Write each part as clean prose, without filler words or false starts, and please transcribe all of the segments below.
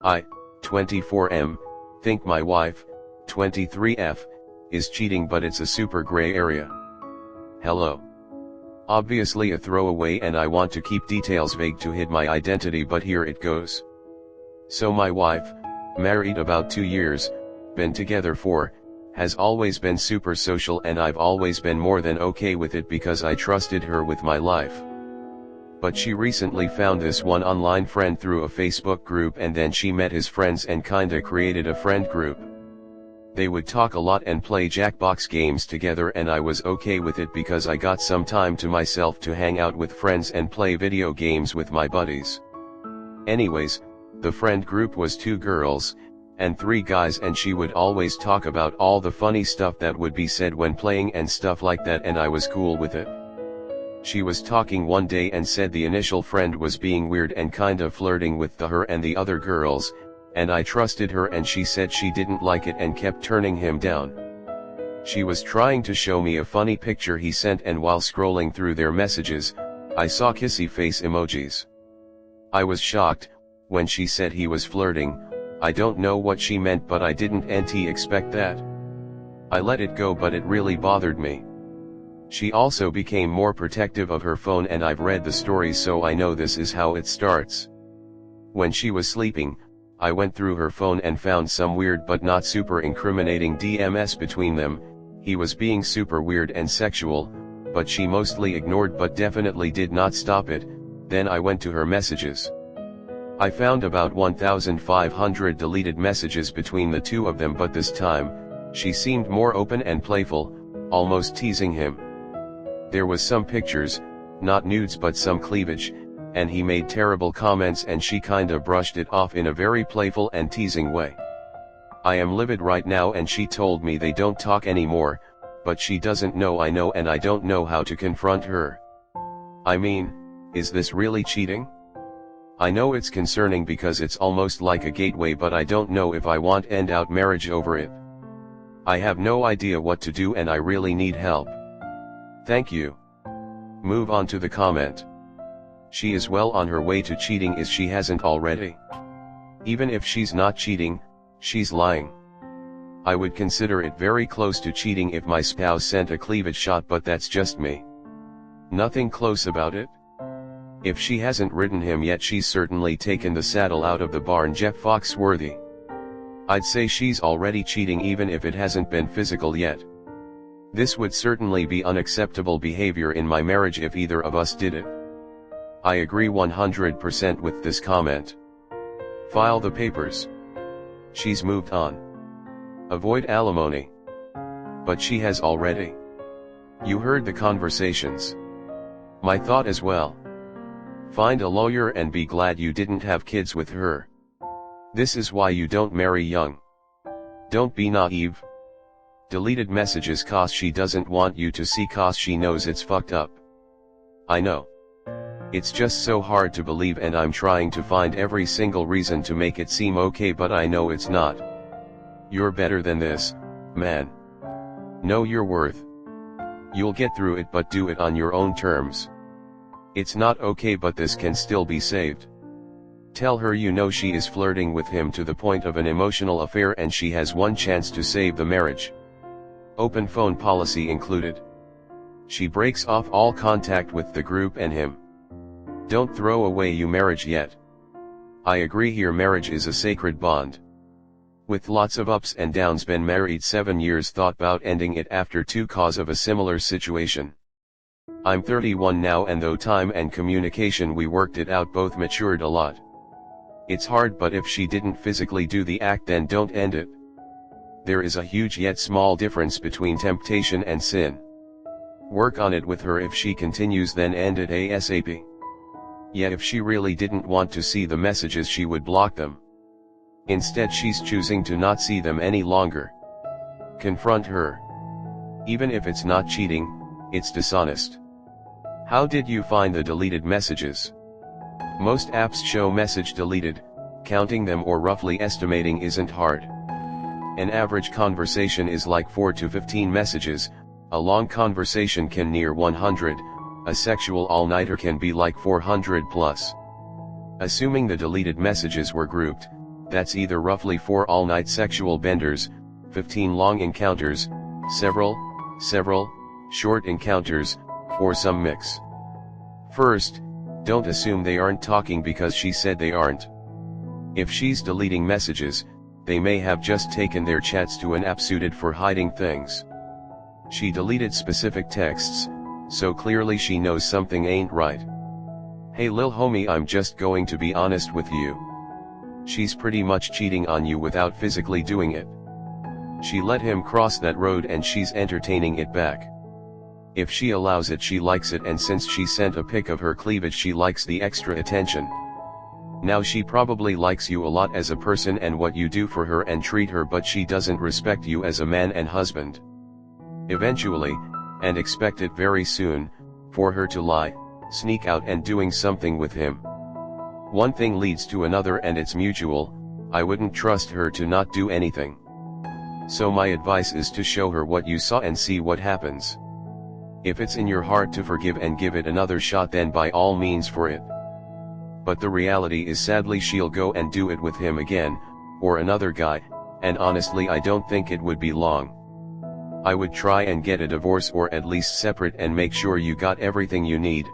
I, 24M, think my wife, 23F, is cheating, but it's a super gray area. Hello. Obviously a throwaway, and I want to keep details vague to hide my identity, but here it goes. So my wife, married about 2 years, been together 4, has always been super social, and I've always been more than okay with it because I trusted her with my life. But she recently found this one online friend through a Facebook group, and then she met his friends and kinda created a friend group. They would talk a lot and play Jackbox games together, and I was okay with it because I got some time to myself to hang out with friends and play video games with my buddies. Anyways, the friend group was 2 girls and 3 guys, and she would always talk about all the funny stuff that would be said when playing and stuff like that, and I was cool with it. She was talking one day and said the initial friend was being weird and kind of flirting with her and the other girls, and I trusted her, and she said she didn't like it and kept turning him down. She was trying to show me a funny picture he sent, and while scrolling through their messages, I saw kissy face emojis. I was shocked when she said he was flirting. I don't know what she meant, but I didn't expect that. I let it go, but it really bothered me. She also became more protective of her phone, and I've read the stories, so I know this is how it starts. When she was sleeping, I went through her phone and found some weird but not super incriminating DMs between them. He was being super weird and sexual, but she mostly ignored but definitely did not stop it. Then I went to her messages. I found about 1,500 deleted messages between the 2 of them, but this time, she seemed more open and playful, almost teasing him. There was some pictures, not nudes but some cleavage, and he made terrible comments, and she kinda brushed it off in a very playful and teasing way. I am livid right now, and she told me they don't talk anymore, but she doesn't know I know, and I don't know how to confront her. I mean, is this really cheating? I know it's concerning because it's almost like a gateway, but I don't know if I want end out marriage over it. I have no idea what to do, and I really need help. Thank you. Move on to the comment. She is well on her way to cheating if she hasn't already. Even if she's not cheating, she's lying. I would consider it very close to cheating if my spouse sent a cleavage shot, but that's just me. Nothing close about it. If she hasn't ridden him yet, she's certainly taken the saddle out of the barn, Jeff Foxworthy. I'd say she's already cheating even if it hasn't been physical yet. This would certainly be unacceptable behavior in my marriage if either of us did it. I agree 100% with this comment. File the papers. She's moved on. Avoid alimony. But she has already. You heard the conversations. My thought as well. Find a lawyer and be glad you didn't have kids with her. This is why you don't marry young. Don't be naive. Deleted messages cause she doesn't want you to see, cause she knows it's fucked up. I know. It's just so hard to believe, and I'm trying to find every single reason to make it seem okay, but I know it's not. You're better than this, man. Know your worth. You'll get through it, but do it on your own terms. It's not okay, but this can still be saved. Tell her you know she is flirting with him to the point of an emotional affair, and she has one chance to save the marriage. Open phone policy included. She breaks off all contact with the group and him. Don't throw away your marriage yet. I agree here, marriage is a sacred bond. With lots of ups and downs, been married 7 years, thought about ending it after 2 cause of a similar situation. I'm 31 now, and though time and communication we worked it out, both matured a lot. It's hard, but if she didn't physically do the act, then don't end it. There is a huge yet small difference between temptation and sin. Work on it with her. If she continues, then end it ASAP. Yet if she really didn't want to see the messages, she would block them. Instead, she's choosing to not see them any longer. Confront her. Even if it's not cheating, it's dishonest. How did you find the deleted messages? Most apps show message deleted. Counting them or roughly estimating isn't hard. An average conversation is like 4 to 15 messages, a long conversation can near 100, a sexual all-nighter can be like 400 plus. Assuming the deleted messages were grouped, that's either roughly 4 all-night sexual benders, 15 long encounters, several short encounters, or some mix. First, don't assume they aren't talking because she said they aren't. If she's deleting messages, they may have just taken their chats to an app suited for hiding things. She deleted specific texts, so clearly she knows something ain't right. Hey lil homie, I'm just going to be honest with you. She's pretty much cheating on you without physically doing it. She let him cross that road and she's entertaining it back. If she allows it, she likes it, and since she sent a pic of her cleavage, she likes the extra attention. Now she probably likes you a lot as a person and what you do for her and treat her, but she doesn't respect you as a man and husband. Eventually, and expect it very soon, for her to lie, sneak out and doing something with him. One thing leads to another and it's mutual. I wouldn't trust her to not do anything. So my advice is to show her what you saw and see what happens. If it's in your heart to forgive and give it another shot, then by all means for it. But the reality is, sadly, she'll go and do it with him again, or another guy, and honestly I don't think it would be long. I would try and get a divorce, or at least separate, and make sure you got everything you need,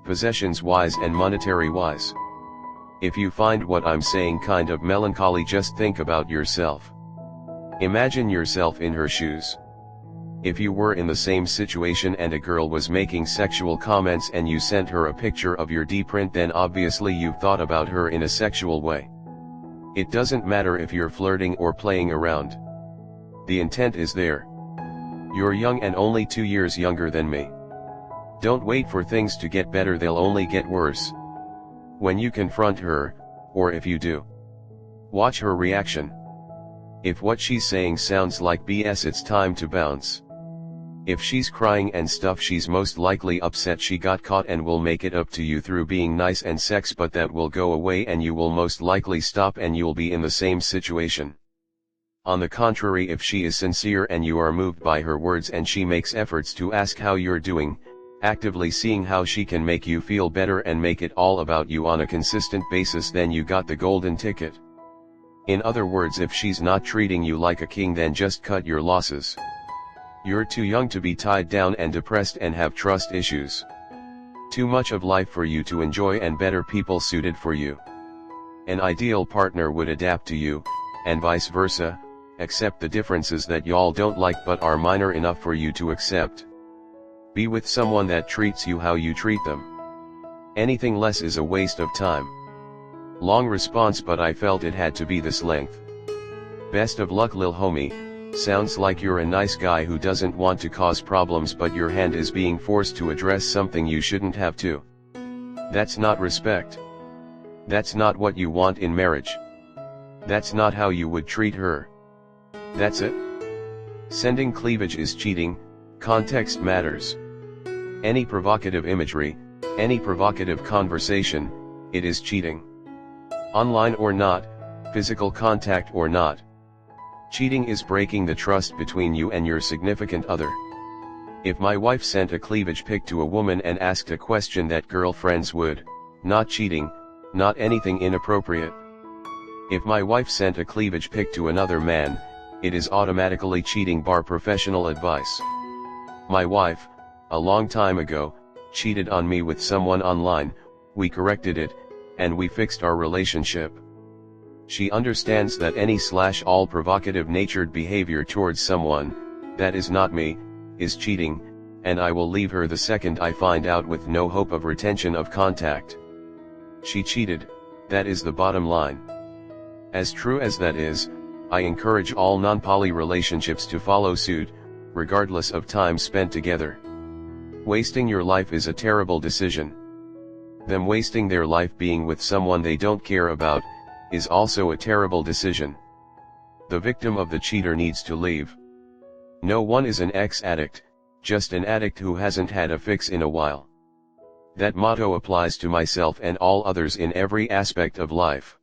possessions wise and monetary wise. If you find what I'm saying kind of melancholy, just think about yourself. Imagine yourself in her shoes. If you were in the same situation and a girl was making sexual comments and you sent her a picture of your D-print, then obviously you've thought about her in a sexual way. It doesn't matter if you're flirting or playing around. The intent is there. You're young and only 2 years younger than me. Don't wait for things to get better, they'll only get worse. When you confront her, or if you do, watch her reaction. If what she's saying sounds like BS, it's time to bounce. If she's crying and stuff, she's most likely upset she got caught and will make it up to you through being nice and sex, but that will go away and you will most likely stop and you'll be in the same situation. On the contrary, if she is sincere and you are moved by her words and she makes efforts to ask how you're doing, actively seeing how she can make you feel better and make it all about you on a consistent basis, then you got the golden ticket. In other words, if she's not treating you like a king, then just cut your losses. You're too young to be tied down and depressed and have trust issues. Too much of life for you to enjoy and better people suited for you. An ideal partner would adapt to you, and vice versa, accept the differences that y'all don't like but are minor enough for you to accept. Be with someone that treats you how you treat them. Anything less is a waste of time. Long response, but I felt it had to be this length. Best of luck lil homie. Sounds like you're a nice guy who doesn't want to cause problems, but your hand is being forced to address something you shouldn't have to. That's not respect. That's not what you want in marriage. That's not how you would treat her. That's it. Sending cleavage is cheating, context matters. Any provocative imagery, any provocative conversation, it is cheating. Online or not, physical contact or not. Cheating is breaking the trust between you and your significant other. If my wife sent a cleavage pic to a woman and asked a question that girlfriends would, not cheating, not anything inappropriate. If my wife sent a cleavage pic to another man, it is automatically cheating bar professional advice. My wife, a long time ago, cheated on me with someone online, we corrected it, and we fixed our relationship. She understands that any/all provocative natured behavior towards someone, that is not me, is cheating, and I will leave her the second I find out, with no hope of retention of contact. She cheated, that is the bottom line. As true as that is, I encourage all non-poly relationships to follow suit, regardless of time spent together. Wasting your life is a terrible decision. Them wasting their life being with someone they don't care about, is also a terrible decision. The victim of the cheater needs to leave. No one is an ex-addict, just an addict who hasn't had a fix in a while. That motto applies to myself and all others in every aspect of life.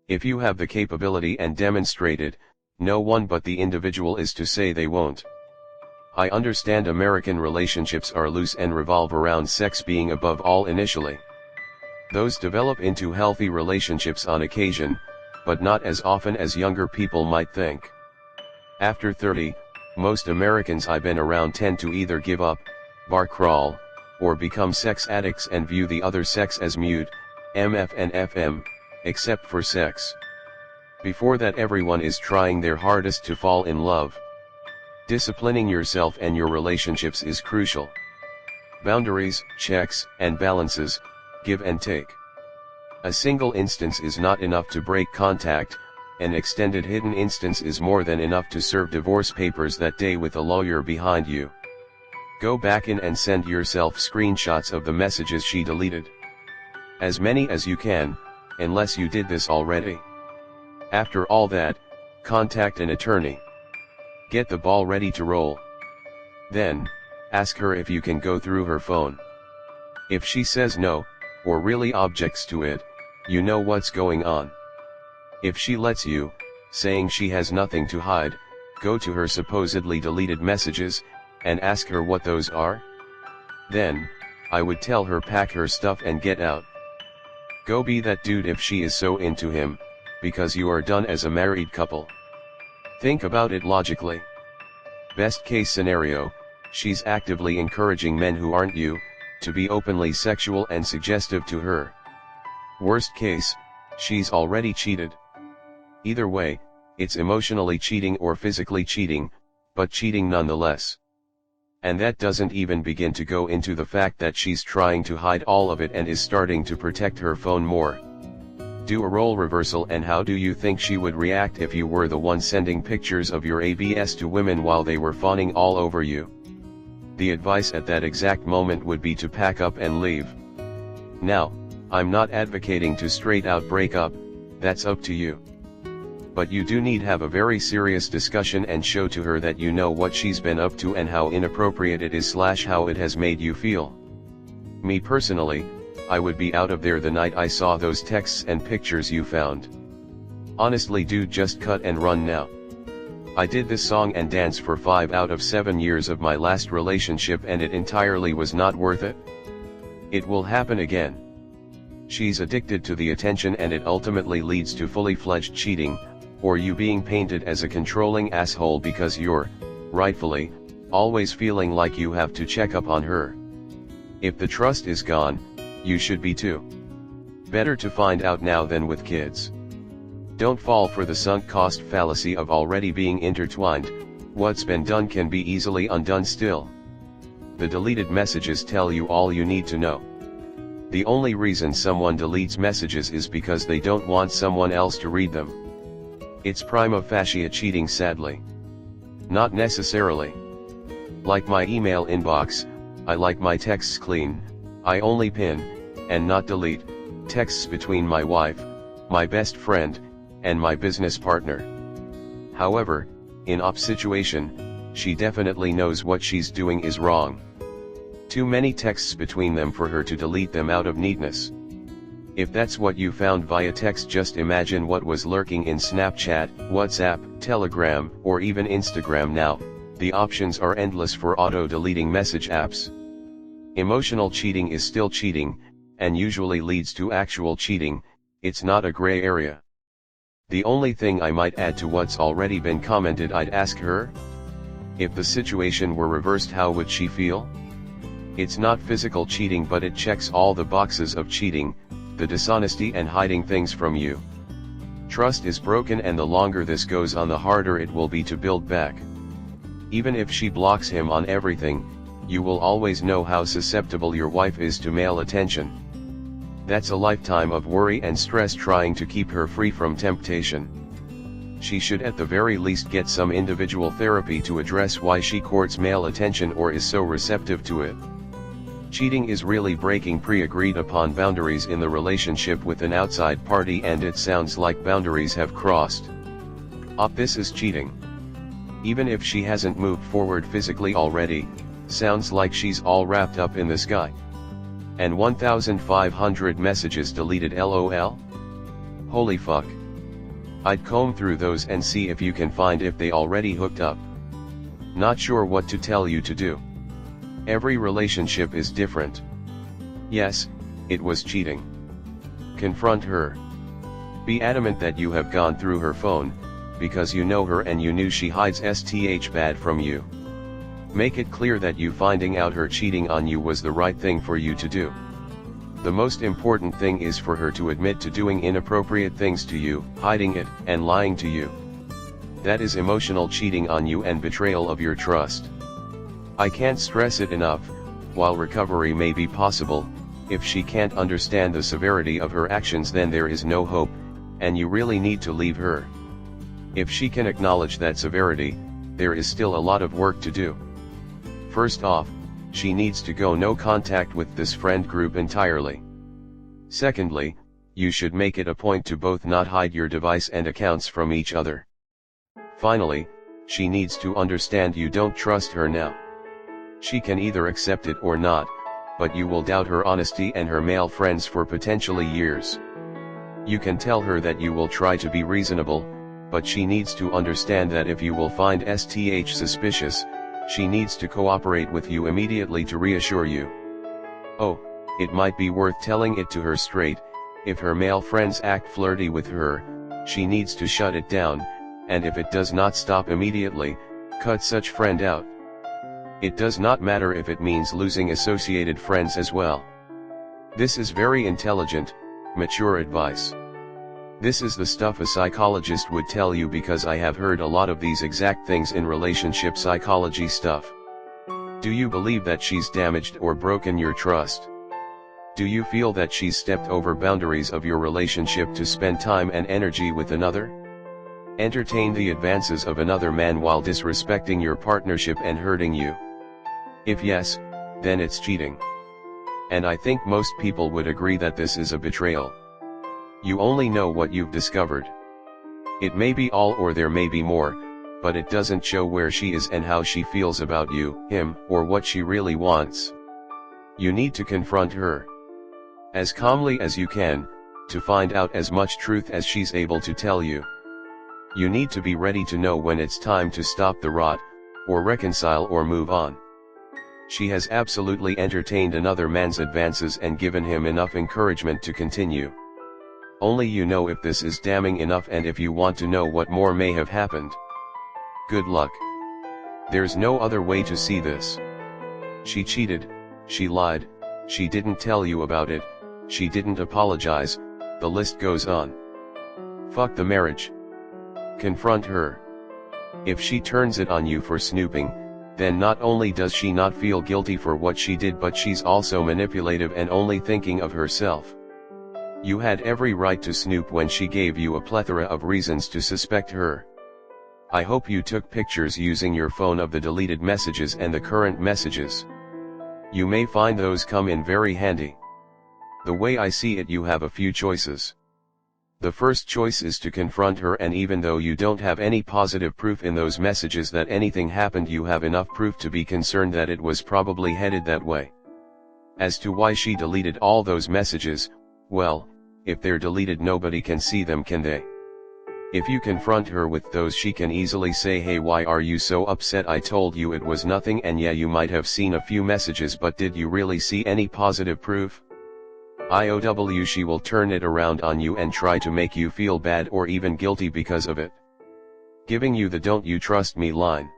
If you have the capability and demonstrate it, no one but the individual is to say they won't. I understand American relationships are loose and revolve around sex being above all initially. Those develop into healthy relationships on occasion, but not as often as younger people might think. After 30, most Americans I've been around tend to either give up, bar crawl, or become sex addicts and view the other sex as mute, MF and FM, except for sex. Before that, everyone is trying their hardest to fall in love. Disciplining yourself and your relationships is crucial. Boundaries, checks, and balances, give and take. A single instance is not enough to break contact. An extended hidden instance is more than enough to serve divorce papers that day with a lawyer behind you. Go back in and send yourself screenshots of the messages she deleted. As many as you can, unless you did this already. After all that, contact an attorney. Get the ball ready to roll. Then, ask her if you can go through her phone. If she says no, or really objects to it, you know what's going on. If she lets you, saying she has nothing to hide, go to her supposedly deleted messages, and ask her what those are. Then, I would tell her pack her stuff and get out. Go be that dude if she is so into him, because you are done as a married couple. Think about it logically. Best case scenario, she's actively encouraging men who aren't you, to be openly sexual and suggestive to her. Worst case, she's already cheated. Either way, it's emotionally cheating or physically cheating, but cheating nonetheless. And that doesn't even begin to go into the fact that she's trying to hide all of it and is starting to protect her phone more. Do a role reversal, and how do you think she would react if you were the one sending pictures of your ABS to women while they were fawning all over you? The advice at that exact moment would be to pack up and leave. Now, I'm not advocating to straight out break up, that's up to you. But you do need to have a very serious discussion and show to her that you know what she's been up to and how inappropriate it is / how it has made you feel. Me personally, I would be out of there the night I saw those texts and pictures you found. Honestly dude, just cut and run now. I did this song and dance for 5 out of 7 years of my last relationship and it entirely was not worth it. It will happen again. She's addicted to the attention and it ultimately leads to fully fledged cheating, or you being painted as a controlling asshole because you're, rightfully, always feeling like you have to check up on her. If the trust is gone, you should be too. Better to find out now than with kids. Don't fall for the sunk cost fallacy of already being intertwined. What's been done can be easily undone still. The deleted messages tell you all you need to know. The only reason someone deletes messages is because they don't want someone else to read them. It's prima facie cheating, sadly. Not necessarily. Like my email inbox, I like my texts clean. I only pin, and not delete, texts between my wife, my best friend, and my business partner. However, in op situation, she definitely knows what she's doing is wrong. Too many texts between them for her to delete them out of neatness. If that's what you found via text, just imagine what was lurking in Snapchat, WhatsApp, Telegram, or even Instagram now. The options are endless for auto-deleting message apps. Emotional cheating is still cheating, and usually leads to actual cheating. It's not a gray area. The only thing I might add to what's already been commented, I'd ask her, if the situation were reversed, how would she feel? It's not physical cheating, but it checks all the boxes of cheating, the dishonesty and hiding things from you. Trust is broken, and the longer this goes on, the harder it will be to build back. Even if she blocks him on everything, you will always know how susceptible your wife is to male attention. That's a lifetime of worry and stress trying to keep her free from temptation. She should at the very least get some individual therapy to address why she courts male attention or is so receptive to it. Cheating is really breaking pre-agreed upon boundaries in the relationship with an outside party, and it sounds like boundaries have crossed. This is cheating. Even if she hasn't moved forward physically already, sounds like she's all wrapped up in this guy. And 1,500 messages deleted, LOL? Holy fuck. I'd comb through those and see if you can find if they already hooked up. Not sure what to tell you to do. Every relationship is different. Yes, it was cheating. Confront her. Be adamant that you have gone through her phone, because you know her and you knew she hides STH bad from you. Make it clear that you finding out her cheating on you was the right thing for you to do. The most important thing is for her to admit to doing inappropriate things to you, hiding it, and lying to you. That is emotional cheating on you and betrayal of your trust. I can't stress it enough, while recovery may be possible, if she can't understand the severity of her actions then there is no hope, and you really need to leave her. If she can acknowledge that severity, there is still a lot of work to do. First off, she needs to go no contact with this friend group entirely. Secondly, you should make it a point to both not hide your device and accounts from each other. Finally, she needs to understand you don't trust her now. She can either accept it or not, but you will doubt her honesty and her male friends for potentially years. You can tell her that you will try to be reasonable, but she needs to understand that if you will find STH suspicious, she needs to cooperate with you immediately to reassure you. Oh, it might be worth telling it to her straight. If her male friends act flirty with her, she needs to shut it down, and if it does not stop immediately, cut such friend out. It does not matter if it means losing associated friends as well. This is very intelligent, mature advice. This is the stuff a psychologist would tell you because I have heard a lot of these exact things in relationship psychology stuff. Do you believe that she's damaged or broken your trust? Do you feel that she's stepped over boundaries of your relationship to spend time and energy with another? Entertain the advances of another man while disrespecting your partnership and hurting you? If yes, then it's cheating. And I think most people would agree that this is a betrayal. You only know what you've discovered. It may be all or there may be more, but it doesn't show where she is and how she feels about you, him, or what she really wants. You need to confront her as calmly as you can, to find out as much truth as she's able to tell you. You need to be ready to know when it's time to stop the rot, or reconcile or move on. She has absolutely entertained another man's advances and given him enough encouragement to continue. Only you know if this is damning enough and if you want to know what more may have happened. Good luck. There's no other way to see this. She cheated, she lied, she didn't tell you about it, she didn't apologize, the list goes on. Fuck the marriage. Confront her. If she turns it on you for snooping, then not only does she not feel guilty for what she did but she's also manipulative and only thinking of herself. You had every right to snoop when she gave you a plethora of reasons to suspect her. I hope you took pictures using your phone of the deleted messages and the current messages. You may find those come in very handy. The way I see it, you have a few choices. The first choice is to confront her, and even though you don't have any positive proof in those messages that anything happened, you have enough proof to be concerned that it was probably headed that way. As to why she deleted all those messages, well, if they're deleted nobody can see them, can they? If you confront her with those, she can easily say, hey, why are you so upset? I told you it was nothing, and yeah, you might have seen a few messages, but did you really see any positive proof? IOW, she will turn it around on you and try to make you feel bad or even guilty because of it. Giving you the "don't you trust me" line.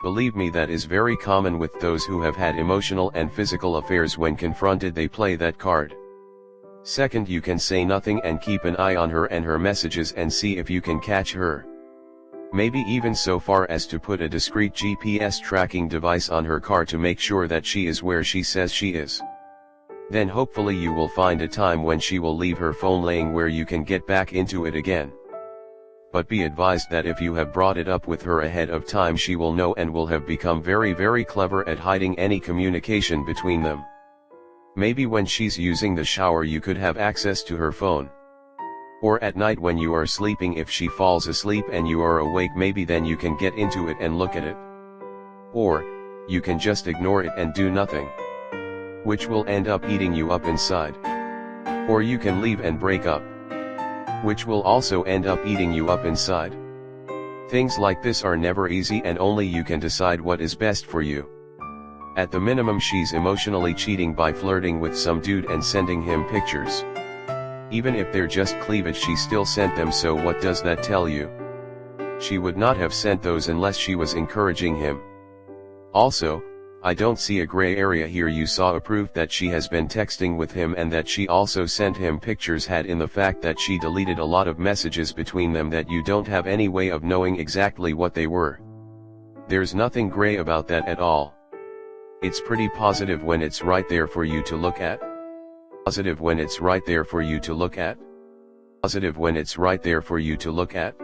Believe me, that is very common with those who have had emotional and physical affairs. When confronted, they play that card. Second, you can say nothing and keep an eye on her and her messages and see if you can catch her. Maybe even so far as to put a discreet GPS tracking device on her car to make sure that she is where she says she is. Then hopefully you will find a time when she will leave her phone laying where you can get back into it again. But be advised that if you have brought it up with her ahead of time, she will know and will have become very, very clever at hiding any communication between them. Maybe when she's using the shower you could have access to her phone. Or at night when you are sleeping, if she falls asleep and you are awake, maybe then you can get into it and look at it. Or, you can just ignore it and do nothing, which will end up eating you up inside. Or you can leave and break up, which will also end up eating you up inside. Things like this are never easy, and only you can decide what is best for you. At the minimum, she's emotionally cheating by flirting with some dude and sending him pictures. Even if they're just cleavage, she still sent them, so what does that tell you? She would not have sent those unless she was encouraging him. Also, I don't see a gray area here. You saw a proof that she has been texting with him and that she also sent him pictures, had in the fact that she deleted a lot of messages between them that you don't have any way of knowing exactly what they were. There's nothing gray about that at all. It's pretty positive when it's right there for you to look at. Positive when it's right there for you to look at. Positive when it's right there for you to look at.